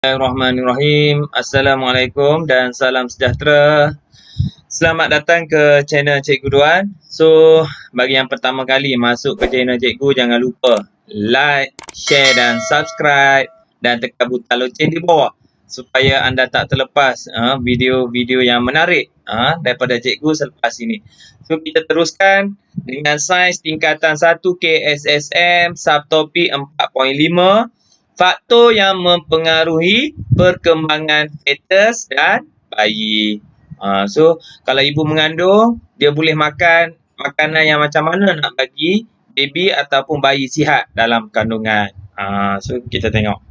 Bismillahirrahmanirrahim. Assalamualaikum dan salam sejahtera. Selamat datang ke channel Cikgu Duan. So, bagi yang pertama kali masuk ke channel Cikgu, jangan lupa like, share dan subscribe dan tekan butang loceng di bawah supaya anda tak terlepas video-video yang menarik daripada Cikgu selepas ini. So, kita teruskan dengan sains tingkatan 1 KSSM subtopik 4.5. Faktor yang mempengaruhi perkembangan fetus dan bayi. So, kalau ibu mengandung, dia boleh makan makanan yang macam mana nak bagi baby ataupun bayi sihat dalam kandungan. So, kita tengok.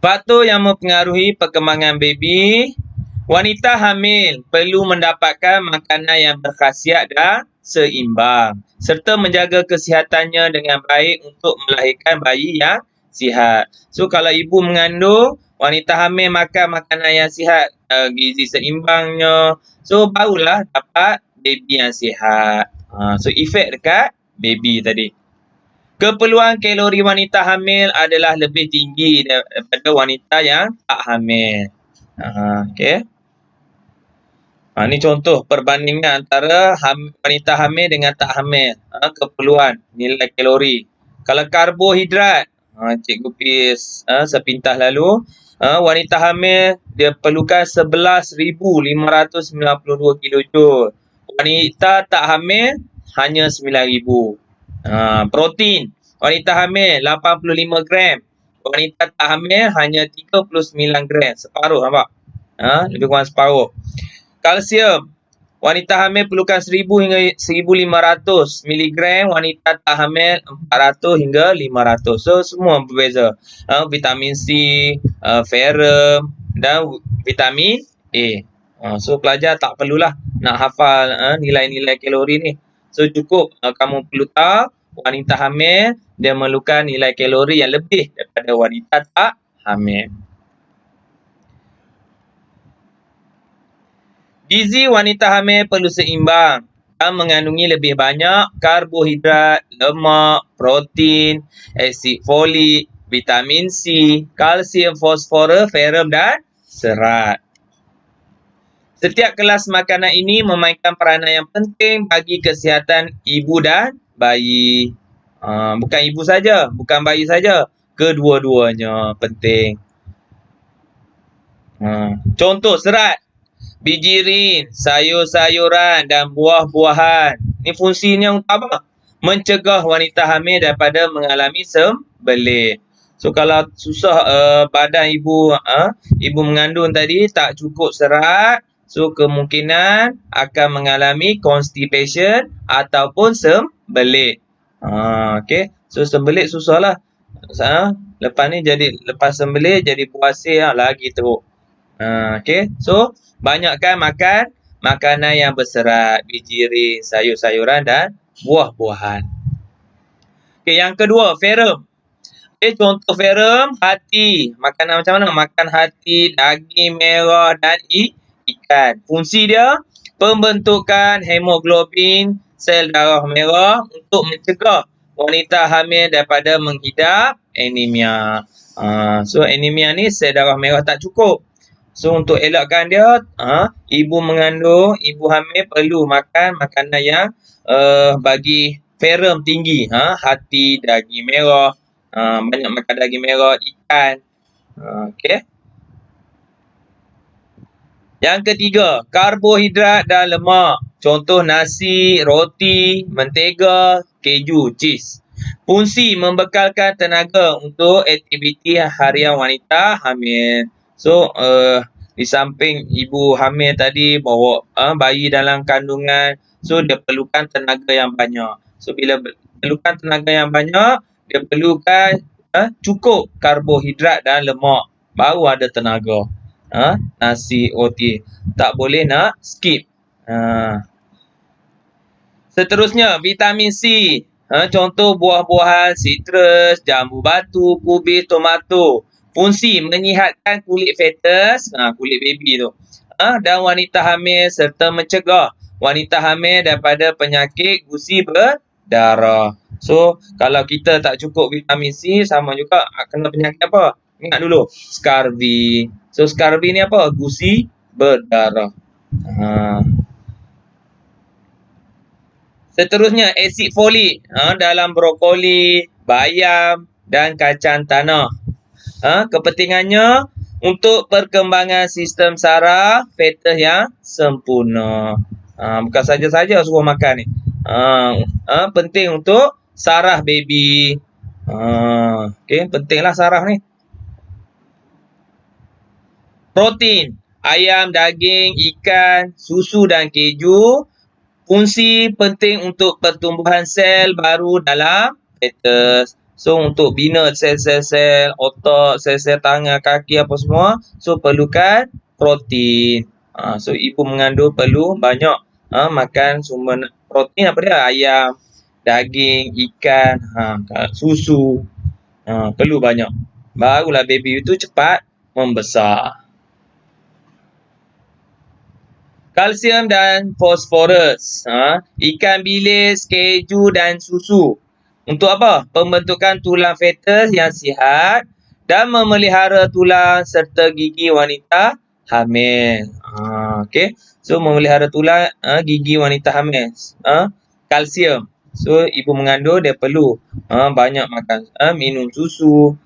Faktor yang mempengaruhi perkembangan baby. Wanita hamil perlu mendapatkan makanan yang berkhasiat dan seimbang serta menjaga kesihatannya dengan baik untuk melahirkan bayi yang sihat. So, kalau ibu mengandung, wanita hamil makan makanan yang sihat, gizi seimbangnya, so barulah dapat baby yang sihat. So, efek dekat baby tadi. Keperluan kalori wanita hamil adalah lebih tinggi daripada wanita yang tak hamil. Okey. Ini contoh perbandingan antara wanita hamil dengan tak hamil. Keperluan nilai kalori. Kalau karbohidrat, cikgu pergi sepintas lalu, wanita hamil dia perlukan 11,592 kilojoule. Wanita tak hamil hanya 9,000. Protein, wanita hamil 85 gram. Wanita tak hamil hanya 39 gram. Separuh, nampak? Lebih kurang separuh. Kalsium, wanita hamil perlukan 1000 hingga 1500 mg, wanita tak hamil 400 hingga 500. So, semua berbeza. Vitamin C, ferrum dan vitamin A. So, pelajar tak perlulah nak hafal nilai-nilai kalori ni. So, cukup kamu perlu tahu wanita hamil dia memerlukan nilai kalori yang lebih daripada wanita tak hamil. Gizi wanita hamil perlu seimbang dan mengandungi lebih banyak karbohidrat, lemak, protein, asid folik, vitamin C, kalsium, fosforus, ferrum dan serat. Setiap kelas makanan ini memainkan peranan yang penting bagi kesihatan ibu dan bayi. Bukan ibu saja, bukan bayi saja, kedua-duanya penting. Contoh serat, bijirin, sayur-sayuran dan buah-buahan. Ini fungsinya untuk apa? Mencegah wanita hamil daripada mengalami sembelit. So, kalau susah badan ibu mengandung tadi tak cukup serat, so kemungkinan akan mengalami constipation ataupun sembelit. Okey. So, sembelit susahlah. Lepas ni lepas sembelit jadi puasir lagi teruk. Okey. So, banyakkan makan makanan yang berserat, bijirin, sayur-sayuran dan buah-buahan. Okey, yang kedua, ferrum. Okey, contoh ferrum, hati. Makanan macam mana? Makan hati, daging merah dan ikan. Fungsi dia, pembentukan hemoglobin sel darah merah untuk mencegah wanita hamil daripada menghidap anemia. So, anemia ni sel darah merah tak cukup. So, untuk elakkan dia, ibu mengandung, ibu hamil perlu makan makanan yang bagi ferrum tinggi. Hati, daging merah, banyak makan daging merah, ikan. Okey. Yang ketiga, karbohidrat dan lemak. Contoh nasi, roti, mentega, keju, cheese. Fungsi membekalkan tenaga untuk aktiviti harian wanita hamil. So, di samping ibu hamil tadi bawa bayi dalam kandungan, so dia perlukan tenaga yang banyak. So, bila perlukan tenaga yang banyak, dia perlukan cukup karbohidrat dan lemak. Baru ada tenaga. Nasi, roti. Tak boleh nak skip. Seterusnya, vitamin C. Contoh buah-buahan, sitrus, jambu batu, kubis, tomato. Fungsi menyihatkan kulit fetus, kulit baby tu. Dan wanita hamil serta mencegah wanita hamil daripada penyakit gusi berdarah. So, kalau kita tak cukup vitamin C, sama juga kena penyakit apa? Ingat dulu. Scurvy. So, scurvy ni apa? Gusi berdarah. Seterusnya, asid folik dalam brokoli, bayam dan kacang tanah. Kepentingannya untuk perkembangan sistem saraf fetus yang sempurna. Bukan saja-saja suruh makan ni. Penting untuk saraf baby. Okey, pentinglah saraf ni. Protein, ayam, daging, ikan, susu dan keju. Fungsi penting untuk pertumbuhan sel baru dalam fetus. So, untuk bina sel-sel otak, sel-sel tangan, kaki apa semua, so perlukan protein. So, ibu mengandung perlu banyak makan sumber protein apa dia? Ayam, daging, ikan, susu. Perlu banyak. Barulah baby itu cepat membesar. Kalsium dan fosforus. Ikan bilis, keju dan susu. Untuk apa? Pembentukan tulang fetus yang sihat dan memelihara tulang serta gigi wanita hamil. Okey. So, memelihara tulang gigi wanita hamil. Kalsium. So, ibu mengandung dia perlu banyak makan, minum susu.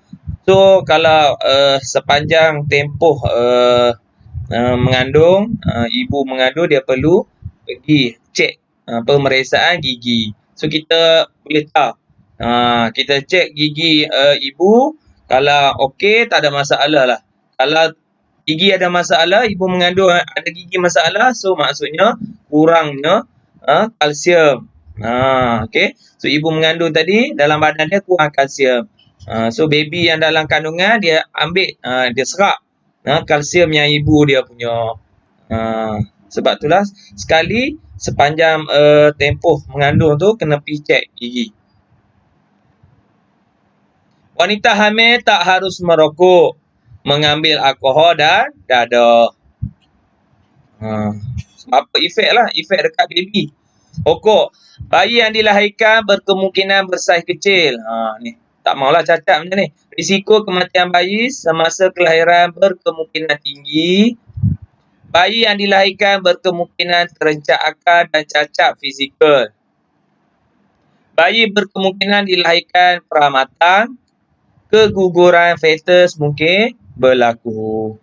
So, kalau sepanjang tempoh mengandung, ibu mengandung dia perlu pergi cek pemeriksaan gigi. So, kita boleh tahu. Kita cek gigi ibu, kalau okey tak ada masalah lah. Kalau gigi ada masalah, ibu mengandung ada gigi masalah, so maksudnya kurangnya kalsium. Okey. So, ibu mengandung tadi dalam badan dia kurang kalsium. So, baby yang dalam kandungan dia ambil, dia serap kalsium yang ibu dia punya. Sebab itulah sekali sepanjang tempoh mengandung tu kena pergi cek gigi. Wanita hamil tak harus merokok, mengambil alkohol dan dadah. Sebab apa? Efek lah. Efek dekat baby. Rokok. Bayi yang dilahirkan berkemungkinan bersaiz kecil. Ni. Tak maulah cacat macam ni. Risiko kematian bayi semasa kelahiran berkemungkinan tinggi. Bayi yang dilahirkan berkemungkinan terencak akal dan cacat fizikal. Bayi berkemungkinan dilahirkan pramatang. Keguguran fetus mungkin berlaku.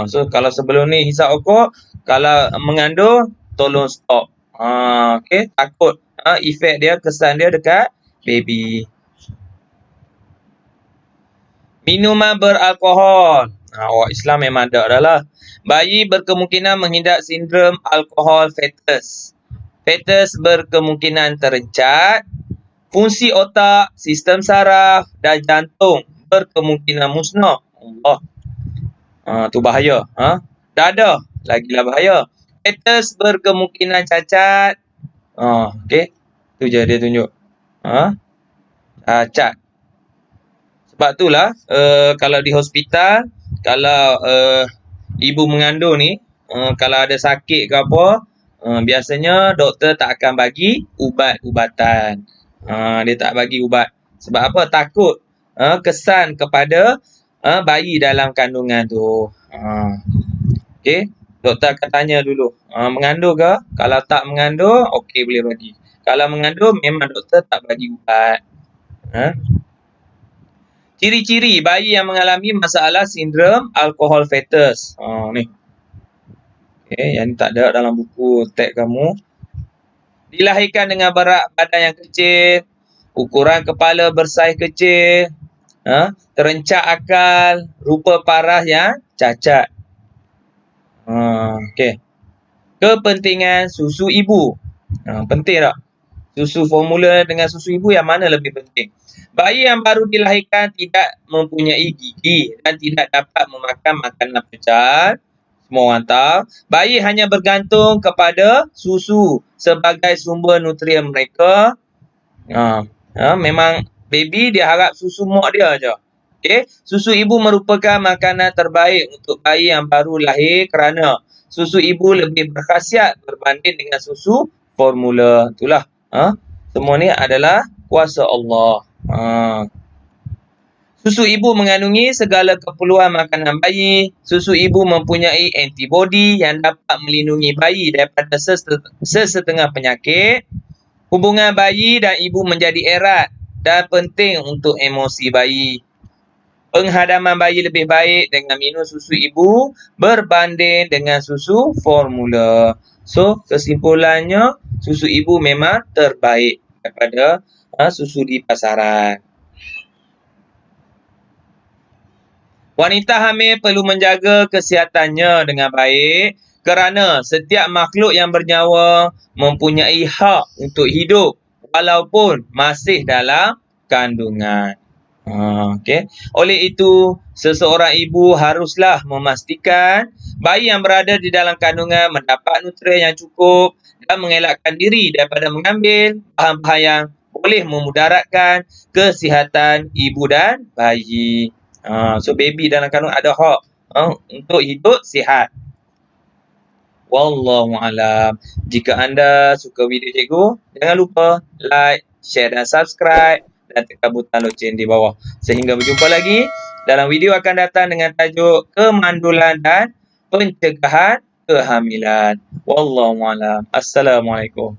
So, kalau sebelum ni hisap rokok, kalau mengandung, tolong stop. Okey, takut efek dia, kesan dia dekat baby. Minuman beralkohol. Orang Islam memang tak dah lah. Bayi berkemungkinan menghidap sindrom alkohol fetus. Fetus berkemungkinan terencat. Fungsi otak, sistem saraf dan jantung berkemungkinan musnah. Allah. Tu bahaya. Dadah, lagilah bahaya. Fetus berkemungkinan cacat. Okey. Tu je dia tunjuk. Cacat. Sebab itulah kalau di hospital, kalau ibu mengandung ni, kalau ada sakit ke apa, biasanya doktor tak akan bagi ubat-ubatan. Dia tak bagi ubat. Sebab apa? Takut kesan kepada bayi dalam kandungan tu. Okey. Doktor akan tanya dulu, mengandung ke? Kalau tak mengandung, okey boleh bagi. Kalau mengandung, memang doktor tak bagi ubat. Ciri-ciri bayi yang mengalami masalah sindrom alkohol fetus. Ni. Okey, yang ni tak ada dalam buku teks kamu. Dilahirkan dengan berat badan yang kecil, ukuran kepala bersaiz kecil, terencak akal, rupa paras yang cacat. Okey. Kepentingan susu ibu. Penting tak? Susu formula dengan susu ibu yang mana lebih penting? Bayi yang baru dilahirkan tidak mempunyai gigi dan tidak dapat memakan makanan pecat. Semua orang tahu. Bayi hanya bergantung kepada susu sebagai sumber nutrien mereka. Memang baby dia harap susu mak dia je. Okay? Susu ibu merupakan makanan terbaik untuk bayi yang baru lahir kerana susu ibu lebih berkhasiat berbanding dengan susu formula. Itulah. Semua ni adalah kuasa Allah. Susu ibu mengandungi segala keperluan makanan bayi. Susu ibu mempunyai antibodi yang dapat melindungi bayi daripada sesetengah penyakit. Hubungan bayi dan ibu menjadi erat dan penting untuk emosi bayi. Penghadaman bayi lebih baik dengan minum susu ibu berbanding dengan susu formula. So, kesimpulannya, susu ibu memang terbaik daripada susu di pasaran. Wanita hamil perlu menjaga kesihatannya dengan baik kerana setiap makhluk yang bernyawa mempunyai hak untuk hidup walaupun masih dalam kandungan. Okey. Oleh itu, seseorang ibu haruslah memastikan bayi yang berada di dalam kandungan mendapat nutrien yang cukup dan mengelakkan diri daripada mengambil bahan-bahan yang boleh memudaratkan kesihatan ibu dan bayi. So, baby dalam kandungan ada hak untuk hidup sihat. Wallahualam. Jika anda suka video cikgu, jangan lupa like, share dan subscribe dan tekan butang loceng di bawah. Sehingga berjumpa lagi dalam video akan datang dengan tajuk kemandulan dan pencegahan kehamilan. Wallahualam. Assalamualaikum.